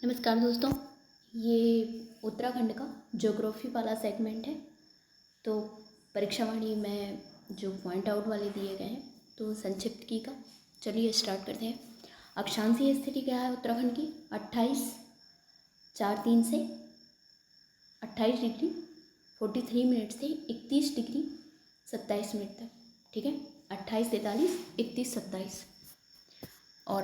नमस्कार दोस्तों, ये उत्तराखंड का ज्योग्राफी वाला सेगमेंट है। तो परीक्षावाणी में जो पॉइंट आउट वाले दिए गए हैं तो संक्षिप्त की का चलिए स्टार्ट करते हैं। अक्षांशीय स्थिति क्या है उत्तराखंड की? 28.43 से 28 डिग्री 43 मिनट से 31 डिग्री 27 मिनट तक। ठीक है, 28, 43, 31, 27। और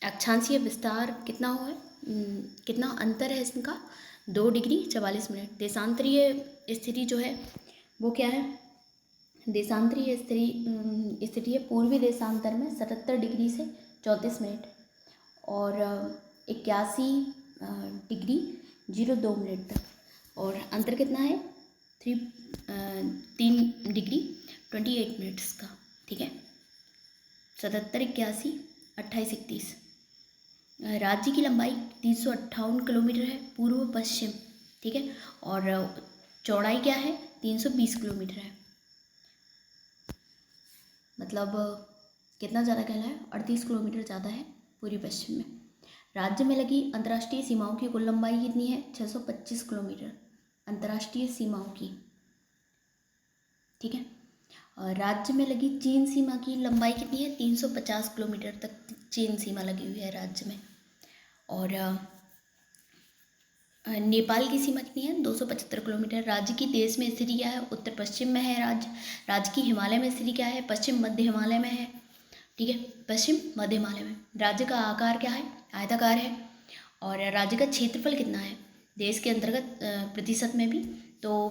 अक्षांशीय विस्तार कितना हुआ है, कितना अंतर है इसका? 2 डिग्री 44 मिनट। देशांतरीय स्थिति जो है वो क्या है? देशांतरीय स्थिति है पूर्वी देशांतर में 77 डिग्री से 34 मिनट और 81 डिग्री 02 मिनट तक। और अंतर कितना है? 3 डिग्री 28 मिनट्स का। ठीक है, 77, 81, 28, 31। राज्य की लंबाई 358 किलोमीटर है पूर्व पश्चिम। ठीक है, और चौड़ाई क्या है? 320 किलोमीटर है। मतलब कितना ज़्यादा कहना है? 38 किलोमीटर ज़्यादा है पूर्वी पश्चिम में। राज्य में लगी अंतर्राष्ट्रीय सीमाओं की कुल लंबाई कितनी है? 625 किलोमीटर अंतर्राष्ट्रीय सीमाओं की। ठीक है, और राज्य में लगी चीन सीमा की लंबाई कितनी है? 350 किलोमीटर तक चीन सीमा लगी हुई है राज्य में। और नेपाल की सीमा कितनी है? 275 किलोमीटर। राज्य की देश में स्थिति क्या है? उत्तर पश्चिम में है राज्य की हिमालय में स्थिति क्या है? पश्चिम मध्य हिमालय में है। ठीक है, पश्चिम मध्य हिमालय में। राज्य का आकार क्या है? आयताकार है। और राज्य का क्षेत्रफल कितना है देश के अंतर्गत प्रतिशत में भी? तो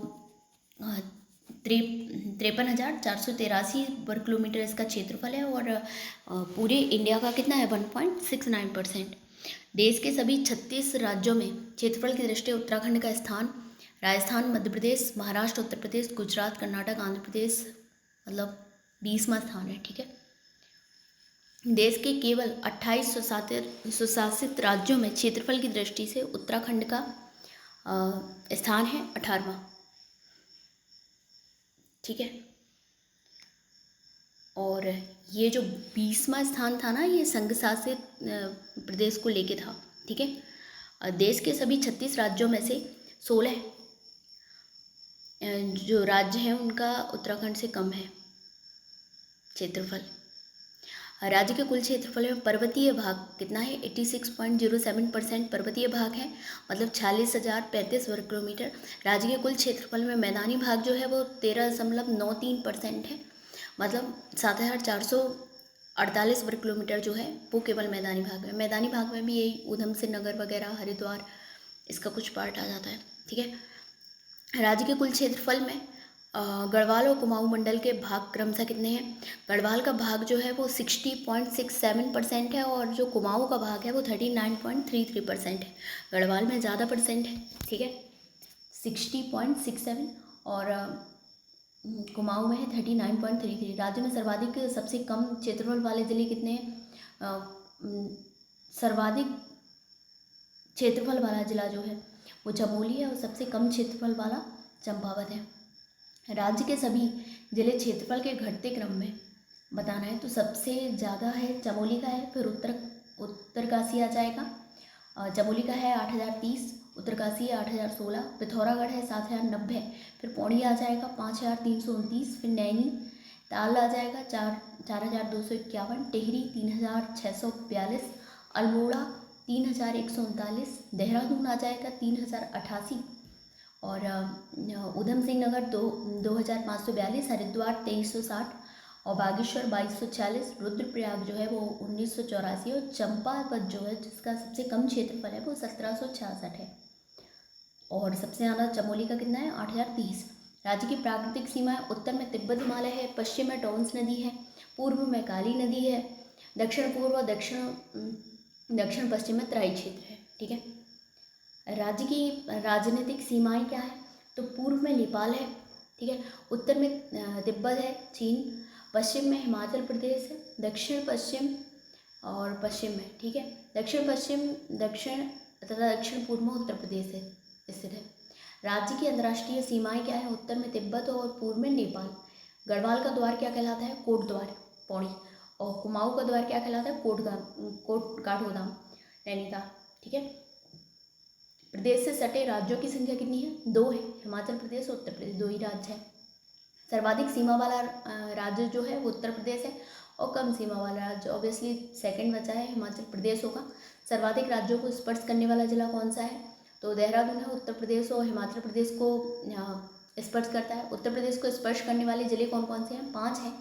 53,483 वर्ग किलोमीटर इसका क्षेत्रफल है। और पूरे इंडिया का कितना है? 1.69%। देश के सभी 36 राज्यों में क्षेत्रफल की दृष्टि उत्तराखंड का स्थान राजस्थान, मध्य प्रदेश, महाराष्ट्र, उत्तर प्रदेश, गुजरात, कर्नाटक, आंध्र प्रदेश मतलब 20वां स्थान है। ठीक है, देश के केवल 28 स्वशासित राज्यों में क्षेत्रफल की दृष्टि से उत्तराखंड का स्थान है 18वां। ठीक है, और ये जो 20वां स्थान था ना, ये संघ शासित प्रदेश को लेके था। ठीक है, देश के सभी 36 राज्यों में से 16 जो राज्य हैं उनका उत्तराखंड से कम है क्षेत्रफल। राज्य के कुल क्षेत्रफल में पर्वतीय भाग कितना है? 86.07% पर्वतीय भाग है, मतलब 46,035 वर्ग किलोमीटर। राज्य के कुल क्षेत्रफल में मैदानी भाग जो है वो 13.93% है, मतलब 7,448 वर्ग किलोमीटर जो है वो केवल मैदानी भाग में। मैदानी भाग में भी यही ऊधम सिंह नगर वगैरह, हरिद्वार, इसका कुछ पार्ट आ जाता है। ठीक है, राज्य के कुल क्षेत्रफल में गढ़वाल और कुमाऊं मंडल के भाग क्रमशः कितने हैं? गढ़वाल का भाग जो है वो 60.67% है और जो कुमाऊं का भाग है वो 39.33% है। गढ़वाल में ज़्यादा परसेंट है। ठीक है, 60.67 और कुमाऊं में है 39.33। राज्य में सर्वाधिक सबसे कम क्षेत्रफल वाले जिले कितने हैं? सर्वाधिक क्षेत्रफल वाला जिला जो है वो चमोली है और सबसे कम क्षेत्रफल वाला चंपावत है। राज्य के सभी जिले क्षेत्रफल के घटते क्रम में बताना है तो सबसे ज़्यादा है चमोली का है, फिर उत्तरकाशी आ जाएगा। चमोली का है 8,030, उत्तरकाशी है 8,016, पिथौरागढ़ है 7,090, फिर पौड़ी आ जाएगा 5,329, फिर नैनीताल आ जाएगा 4,251, टिहरी 3,642, अल्मोड़ा 3,139, देहरादून आ जाएगा 3,088 और ऊधम सिंह नगर 2,542, हरिद्वार 2,360 और बागेश्वर 2,246, रुद्रप्रयाग जो है वो 1,984 और चंपावत जो है जिसका सबसे कम क्षेत्रफल है वो 1,766 है। और सबसे ज़्यादा चमोली का कितना है? 8,030। राज्य की प्राकृतिक सीमा है उत्तर में तिब्बत हिमालय है, पश्चिम में टोंस नदी है, पूर्व में काली नदी है, दक्षिण पूर्व और दक्षिण पश्चिम में तराई क्षेत्र है। ठीक है, राज्य की राजनीतिक सीमाएं क्या है? तो पूर्व में नेपाल है। ठीक है, उत्तर में तिब्बत है, चीन, पश्चिम में हिमाचल प्रदेश है, दक्षिण पश्चिम और पश्चिम में, ठीक है, दक्षिण पश्चिम, दक्षिण तथा दक्षिण पूर्व में उत्तर प्रदेश है स्थित है। राज्य की अंतर्राष्ट्रीय सीमाएं क्या है? उत्तर में तिब्बत और पूर्व में नेपाल। गढ़वाल का द्वार क्या कहलाता है? कोट द्वार, पौड़ी। और कुमाऊं का द्वार क्या कहलाता है? कोट गाठोदाम, नैनीताल। ठीक है, प्रदेश से सटे राज्यों की संख्या कितनी है? 2 है, हिमाचल प्रदेश और उत्तर प्रदेश, 2 ही राज्य है। सर्वाधिक सीमा वाला राज्य जो है वो उत्तर प्रदेश है, और कम सीमा वाला राज्य ऑब्वियसली सेकंड बचा है, हिमाचल प्रदेश होगा। सर्वाधिक राज्यों को स्पर्श करने वाला जिला कौन सा है? तो देहरादून है। उत्तर प्रदेश और हिमाचल प्रदेश को स्पर्श करता है। उत्तर प्रदेश को स्पर्श करने वाले जिले कौन कौन से हैं? 5 हैं।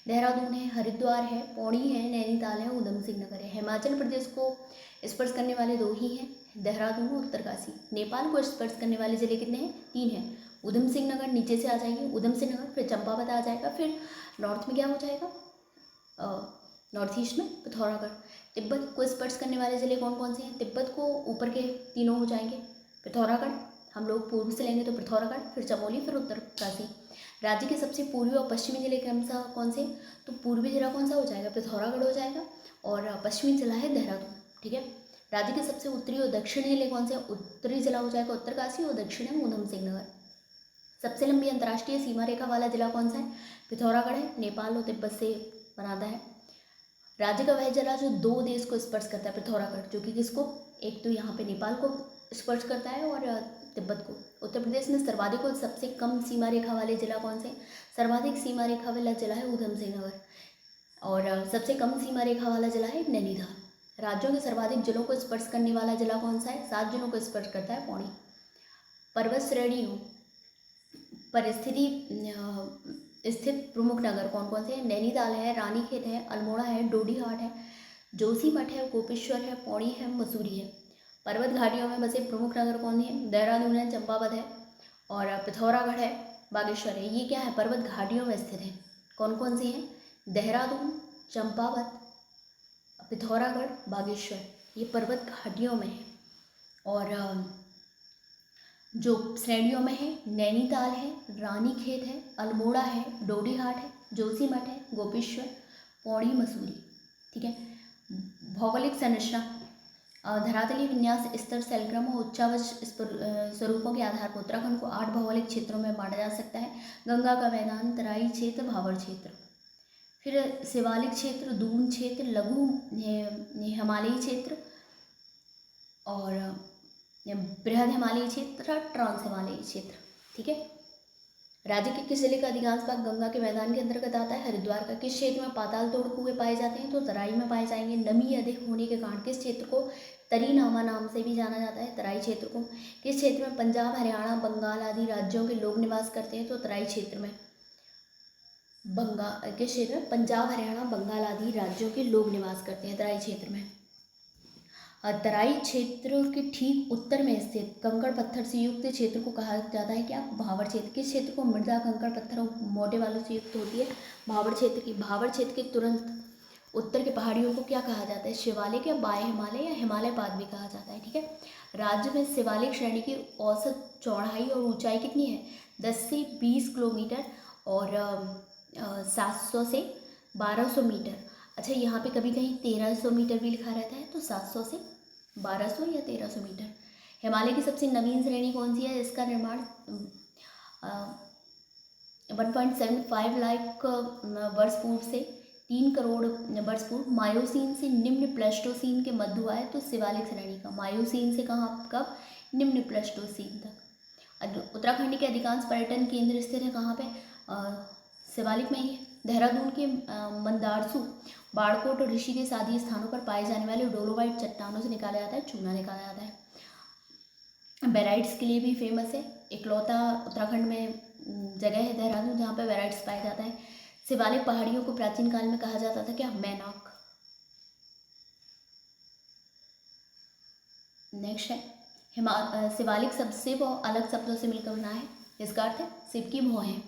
देहरादून है, हरिद्वार है, पौड़ी है, नैनीताल है, उधम सिंह नगर है। हिमाचल प्रदेश को स्पर्श करने वाले 2 ही हैं, देहरादून और उत्तरकाशी। नेपाल को स्पर्श करने वाले जिले कितने हैं? 3 हैं। उधम सिंह नगर नीचे से आ जाएंगे, उधम सिंह नगर, फिर चंपावत आ जाएगा, फिर नॉर्थ में क्या हो जाएगा? नॉर्थ ईस्ट में पिथौरागढ़। तिब्बत को स्पर्श करने वाले जिले कौन कौन से हैं? तिब्बत को ऊपर के तीनों हो जाएंगे, पिथौरागढ़, हम लोग पूर्व से लेंगे तो पिथौरागढ़, फिर चमोली, फिर उत्तरकाशी। राज्य के सबसे पूर्वी और पश्चिमी जिले क्रमशः कौन से? तो पूर्वी जिला कौन सा हो जाएगा? पिथौरागढ़ हो जाएगा, और पश्चिमी जिला है देहरादून। ठीक है। राज्य के सबसे उत्तरी और दक्षिणी जिले कौन से? उत्तरी जिला हो जाएगा उत्तरकाशी, और दक्षिण में उधम सिंह नगर। सबसे लंबी अंतर्राष्ट्रीय सीमा रेखा वाला जिला कौन सा है? पिथौरागढ़ है, नेपाल और तिब्बत से बनाता है। राज्य का वह जिला जो 2 देश को स्पर्श करता है, पिथौरागढ़, जो कि किसको? एक तो यहाँ पे नेपाल को स्पर्श करता है और तिब्बत को। उत्तर प्रदेश में सर्वाधिक और सबसे कम सीमा रेखा वाले जिला कौन से? सर्वाधिक सीमा रेखा वाला जिला है उधम सिंह नगर, और सबसे कम सीमा रेखा वाला जिला है नैनीताल। राज्यों के सर्वाधिक जिलों को स्पर्श करने वाला जिला कौन सा है? 7 जिलों को स्पर्श करता है, पौड़ी। पर्वत श्रेणियों पर स्थित प्रमुख नगर कौन कौन से हैं? नैनीताल है, रानीखेत है, अल्मोड़ा है, डोडीहाट है, जोशीमठ है, गोपेश्वर है, पौड़ी है, मसूरी है। पर्वत घाटियों में बसे प्रमुख नगर कौन है? देहरादून है, चंपावत है, और पिथौरागढ़ है, बागेश्वर है। ये क्या है? पर्वत घाटियों में स्थित है। कौन कौन से हैं? देहरादून, चंपावत, पिथौरागढ़, बागेश्वर, ये पर्वत घाटियों में है। और जो श्रेणियों में है, नैनीताल है, रानीखेत है, अल्मोड़ा है, डोडीहाट है, जोशीमठ है, गोपेश्वर, पौड़ी, मसूरी। ठीक है। भौगोलिक संरचना, धरातलीय विन्यास, स्तर, शैलक्रम और उच्चावच स्वरूपों के आधार पर उत्तराखंड को 8 भौगोलिक क्षेत्रों में बांटा जा सकता है। गंगा का मैदान, तराई क्षेत्र, भाबर क्षेत्र, फिर शिवालिक क्षेत्र, दून क्षेत्र, लघु हिमालयी क्षेत्र, और बृहद हिमालयी क्षेत्र, ट्रांस हिमालयी क्षेत्र। ठीक है। राज्य के किस जिले का अधिकांश भाग गंगा के मैदान के अंतर्गत आता है? हरिद्वार का। किस क्षेत्र में पाताल तोड़ कुएं पाए जाते हैं? तो तराई में पाए जाएंगे। नमी अधिक होने के कारण किस क्षेत्र को तरीनामा नाम से भी जाना जाता है? तराई क्षेत्र को। किस क्षेत्र में पंजाब, हरियाणा, बंगाल आदि राज्यों के लोग निवास करते हैं? तो तराई क्षेत्र में। किस क्षेत्र में? पंजाब, हरियाणा, बंगाल आदि राज्यों के लोग निवास करते हैं तराई क्षेत्र में। तराई क्षेत्र के ठीक उत्तर में स्थित कंकड़ पत्थर से युक्त क्षेत्र को कहा जाता है क्या? भाबर क्षेत्र। किस क्षेत्र को मृदा कंकड़ पत्थर और मोटे बालू से युक्त होती है? भाबर क्षेत्र की। भाबर क्षेत्र के तुरंत उत्तर के पहाड़ियों को क्या कहा जाता है? शिवालिक या बाह्य हिमालय या हिमालय पाद भी कहा जाता है। ठीक है। राज्य में शिवालिक श्रेणी की औसत चौड़ाई और ऊंचाई कितनी है? 10 से 20 किलोमीटर और 700 से 1200 मीटर। अच्छा, यहाँ पे कभी कहीं 1300 मीटर भी लिखा रहता है, तो 700 से 1200 या 1300 मीटर। हिमालय की सबसे नवीन श्रेणी कौन सी है? इसका निर्माण 1.75 लाख वर्ष पूर्व से 3 करोड़ वर्ष पूर्व मायोसीन से निम्न प्लेस्टोसीन के मध्य हुआ है। तो शिवालिक श्रेणी का मायोसीन से कहाँ, कब? निम्न प्लेस्टोसीन तक। उत्तराखंड के अधिकांश पर्यटन केंद्र स्थित है कहाँ पे? शिवालिक में ही है। देहरादून के मंदारसू, बाड़कोट और ऋषिकेश आदि स्थानों पर पाए जाने वाले डोलोबाइट चट्टानों से निकाला जाता है चूना, निकाला जाता है। बेराइट्स के लिए भी फेमस है। इकलौता उत्तराखंड में जगह है देहरादून जहाँ पे बेराइट्स पाया जाता है। शिवालिक पहाड़ियों को प्राचीन काल में कहा जाता था क्या? मैनाक। नेक्स्ट है शिवालिक शब्द शिव और अलग शब्दों से मिलकर बना है। इसका अर्थ है शिव की भौं है।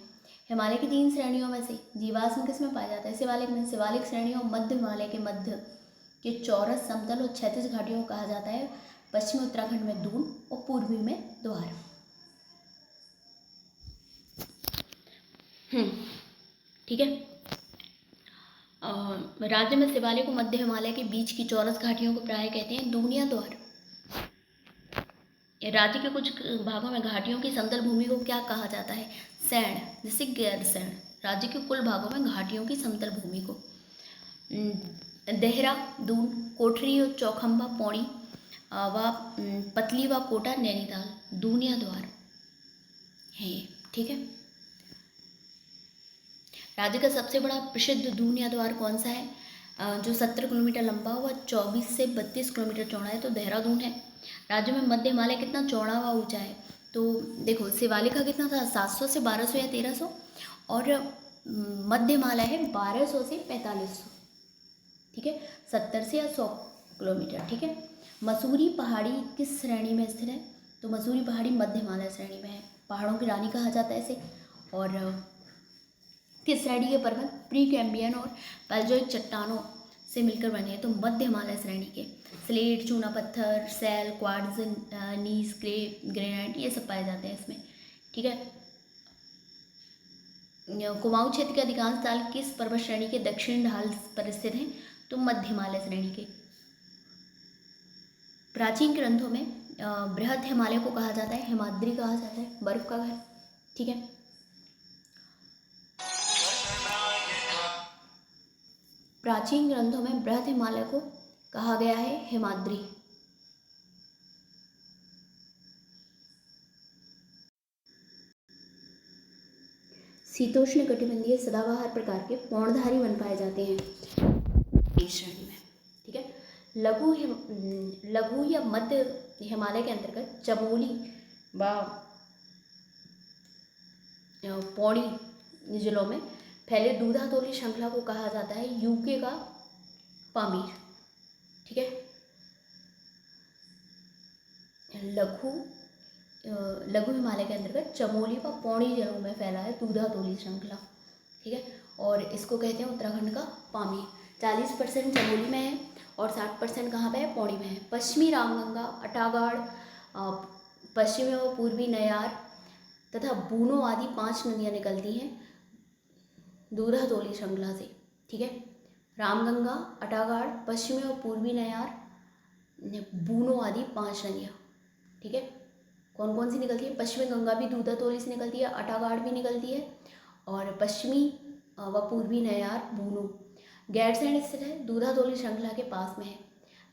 हिमालय की 3 श्रेणियों में से जीवाश्म किस में पाया जाता है? शिवालिक में। शिवालिक श्रेणियों मध्य हिमालय के मध्य के चौरस, समतल और क्षैतिज घाटियों को कहा जाता है। पश्चिमी उत्तराखंड में दून और पूर्वी में द्वार। ठीक है। राज्य में शिवालिक और मध्य हिमालय के बीच की चौरस घाटियों को प्रायः कहते हैं दून या द्वार। राज्य के कुछ भागों में घाटियों की समतल भूमि को क्या कहा जाता है? सैंड, जैसे गैरसैंण। राज्य के कुल भागों में घाटियों की समतल भूमि को देहरादून, कोठरी और चौखंबा, पौड़ी, व पतली व कोटा नैनीताल दूनिया द्वार है ये, ठीक है। राज्य का सबसे बड़ा प्रसिद्ध दूनिया द्वार कौन सा है? जो 17 किलोमीटर लंबा हुआ 24 से 32 किलोमीटर चौड़ा है, तो देहरादून है। राज्य में मध्य हिमालय कितना चौड़ा व ऊंचा है? तो देखो शिवालिक का कितना था, 700 से 1200 या 1300, और मध्य हिमालय है 1200 से 4500, ठीक है, 70 से या 100 किलोमीटर, ठीक है। मसूरी पहाड़ी किस श्रेणी में स्थित है? तो मसूरी पहाड़ी मध्य हिमालय श्रेणी में है, पहाड़ों की रानी कहा जाता है इसे। और किस श्रेणी के पर्वत प्री कैम्बियन और पैलजोइक चट्टानों से मिलकर बने हैं? तो मध्य हिमालय श्रेणी के स्लेट, चूना पत्थर, सैल, क्वार्ट्ज, नीस, ग्रेनाइट, ये सब पाए जाते हैं इसमें, ठीक है। कुमाऊं क्षेत्र के अधिकांश ताल किस पर्वत श्रेणी के दक्षिण ढाल पर स्थित हैं? तो मध्य हिमालय श्रेणी के। प्राचीन ग्रंथों में बृहद हिमालय को कहा जाता है हिमाद्री कहा जाता है, बर्फ का घर, ठीक है। प्राचीन ग्रंथों में बृहद हिमालय को कहा गया है हिमाद्री। शीतोष्ण कटिबंधीय सदाबहार प्रकार के पर्णधारी वन पाए जाते हैं इस श्रेणी में, ठीक है। लघु या मध्य हिमालय के अंतर्गत चमोली व पौड़ी जिलों में फैले दूधातोली श्रृंखला को कहा जाता है यूके का पामीर, ठीक है। लघु हिमालय के अंतर्गत चमोली व पौड़ी जिलों में फैला है दूधातोली श्रृंखला, ठीक है। और इसको कहते हैं उत्तराखंड का पामीर। 40% चमोली में है और 60% कहाँ पे है? पौड़ी में है। पश्चिमी रामगंगा, अटागाड़, पश्चिमी व पूर्वी नयार तथा बूनो आदि 5 नदियाँ निकलती हैं दूधातोली श्रृंखला से, ठीक है। रामगंगा, अटागाड़, पश्चिमी और पूर्वी नयार, बूनो आदि 5 नदियाँ, ठीक है। कौन कौन सी निकलती है? पश्चिमी गंगा भी दूधातोली से निकलती है, अटागाड़ भी निकलती है, और पश्चिमी व पूर्वी नयार बूनो गैरसैंण स्थित है, दूधातोली श्रृंखला के पास में है।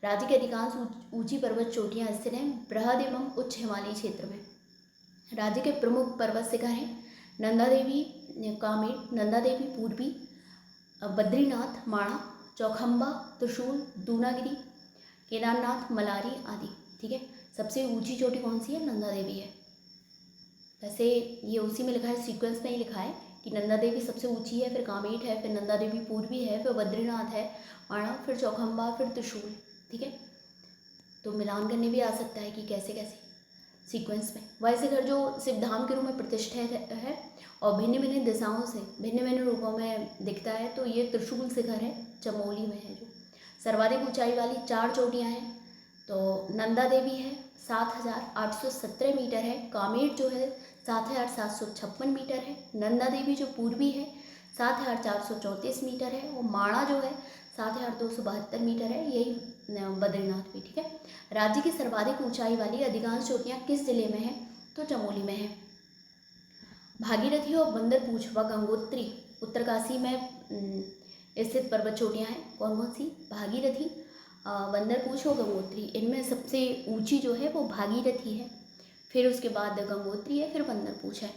राज्य के अधिकांश ऊंची पर्वत चोटियाँ स्थित हैं बृहद एवं उच्च हिमालयी क्षेत्र में। राज्य के प्रमुख पर्वत शिखर हैं नंदा देवी कामेट, नंदा देवी पूर्वी, बद्रीनाथ, माणा, चौखंबा, त्रिशूल, दूनागिरी, केदारनाथ, मलारी आदि, ठीक है। सबसे ऊंची चोटी कौन सी है? नंदा देवी है। वैसे ये उसी में लिखा है, सीक्वेंस में ही लिखा है कि नंदा देवी सबसे ऊंची है, फिर कामेट है, फिर नंदा देवी पूर्वी है, फिर बद्रीनाथ है, माणा, फिर चौखंबा, फिर त्रिशूल, ठीक है। तो मिलान करने भी आ सकता है कि कैसे कैसे सीक्वेंस में। वह शिखर जो शिवधाम के रूप में प्रतिष्ठित है और भिन्न भिन्न दिशाओं से भिन्न भिन्न रूपों में दिखता है, तो ये त्रिशूल शिखर है, चमोली में है। जो सर्वाधिक ऊंचाई वाली 4 चोटियाँ हैं, तो नंदा देवी है 7,817 मीटर है, कामेट जो है 7,756 मीटर है, नंदा देवी जो पूर्वी है 7,434 मीटर है, और माणा जो है 7,272 मीटर है, यही बद्रीनाथ भी, ठीक है। राज्य की सर्वाधिक ऊंचाई वाली अधिकांश चोटियाँ किस जिले में है? तो चमोली में है। भागीरथी और बंदरपूछ व गंगोत्री उत्तरकाशी में स्थित पर्वत चोटियाँ हैं। कौन कौन सी? भागीरथी, बंदरपूछ और गंगोत्री। इनमें सबसे ऊंची जो है वो भागीरथी है, फिर उसके बाद गंगोत्री है, फिर बंदरपूछ है।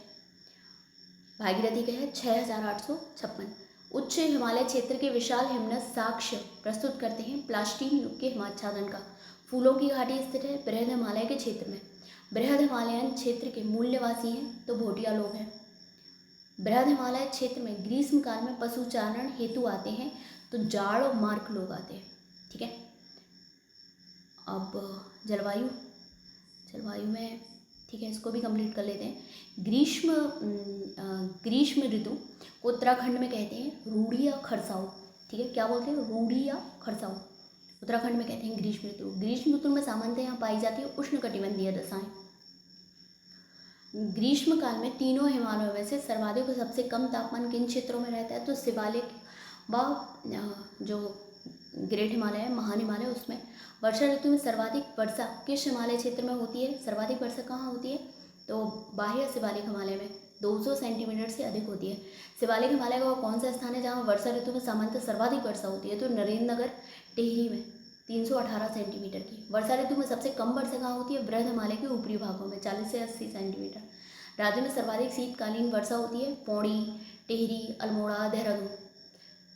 भागीरथी का है 6,856। उच्च हिमालय क्षेत्र के विशाल हिमनद साक्ष्य प्रस्तुत करते हैं प्लास्टीन युग के हिमाच्छादन का। फूलों की घाटी स्थित है बृहद हिमालय के क्षेत्र में। बृहद हिमालयन क्षेत्र के मूल निवासी हैं तो भोटिया लोग हैं। बृहद हिमालय क्षेत्र में ग्रीष्म काल में पशुचारण हेतु आते हैं तो जाड़ और मार्क लोग आते हैं, ठीक है। अब जलवायु में, ठीक है, इसको भी कंप्लीट कर लेते हैं। ग्रीष्म ऋतु को उत्तराखंड में कहते हैं रूढ़ी या खरसाऊ, ठीक है। क्या बोलते हैं? रूढ़ी या खरसाऊ। उत्तराखंड में कहते हैं ग्रीष्म ऋतु। ग्रीष्म ऋतु में सामान्यतः यहाँ पाई जाती है उष्णकटिबंधीय दशाएं। ग्रीष्म काल में तीनों हिमालयों में से सर्वाधिक और सबसे कम तापमान किन क्षेत्रों में रहता है? तो शिवालिक व जो ग्रेट हिमालय है, महान हिमालय, उसमें। वर्षा ऋतु में सर्वाधिक वर्षा किस हिमालय क्षेत्र में होती है? सर्वाधिक वर्षा कहाँ होती है? तो बाह्य शिवालिक हिमालय में 200 सेंटीमीटर से अधिक होती है। शिवालिक हिमालय का वो कौन सा स्थान है जहाँ वर्षा ऋतु में सामान्यतः सर्वाधिक वर्षा होती है? तो नरेंद्र नगर टिहरी में, 318 सेंटीमीटर की। वर्षा ऋतु में सबसे कम वर्षा कहाँ होती है? बृहद हिमालय के ऊपरी भागों में 40 से 80 सेंटीमीटर। राज्य में सर्वाधिक शीतकालीन वर्षा होती है पौड़ी, टिहरी, अल्मोड़ा, देहरादून।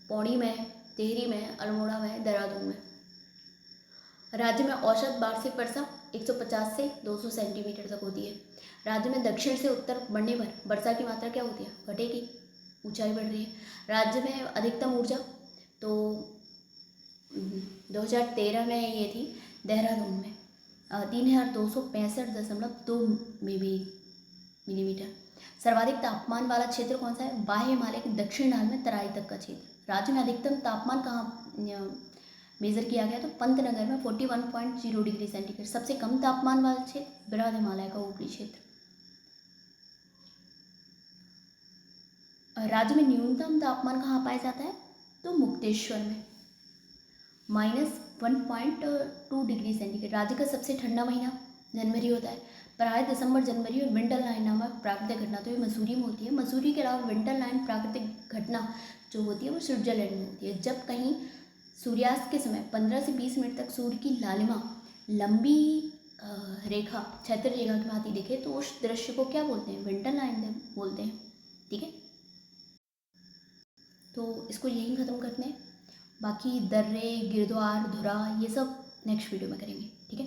पौड़ी में, टिहरी में, अल्मोड़ा में, देहरादून में। राज्य में औसत वार्षिक वर्षा 150 से 200 सेंटीमीटर तक होती है। राज्य में दक्षिण से उत्तर बढ़ने पर वर्षा की मात्रा क्या होती है? घटेगी, ऊंचाई बढ़ रही है। राज्य में अधिकतम ऊर्जा तो 2013 में ये थी देहरादून में 3265.2 मिलीमीटर। सर्वाधिक तापमान वाला क्षेत्र कौन सा है? बाह्य हिमालय के दक्षिण ढाल में तराई तक का क्षेत्र। राज्य में अधिकतम तापमान कहाँ मेजर किया गया? तो पंतनगर में 41.0 डिग्री सेंटीग्रेड। सबसे कम तापमान वाला क्षेत्र बृहद हिमालय का ऊपरी क्षेत्र। राज्य में न्यूनतम तापमान कहाँ पाया जाता है? तो मुक्तेश्वर में -1.2 डिग्री सेंटीग्रेड। राज्य का सबसे ठंडा महीना जनवरी होता है। प्राय दिसंबर जनवरी में विंटर लाइन नामक प्राकृतिक घटना तो ये मसूरी में होती है। मसूरी के अलावा विंटर लाइन प्राकृतिक घटना जो होती है वो स्विट्जरलैंड में होती है। जब कहीं सूर्यास्त के समय 15 से 20 मिनट तक सूर्य की लालिमा लंबी रेखा, क्षैतिज रेखा की भांति दिखे तो उस दृश्य को क्या बोलते हैं? विंटर लाइन बोलते हैं। ठीक है, तो इसको यहीं ख़त्म करते हैं। बाकी दर्रे, गिरद्वार, धुरा ये सब नेक्स्ट वीडियो में करेंगे। ठीक है।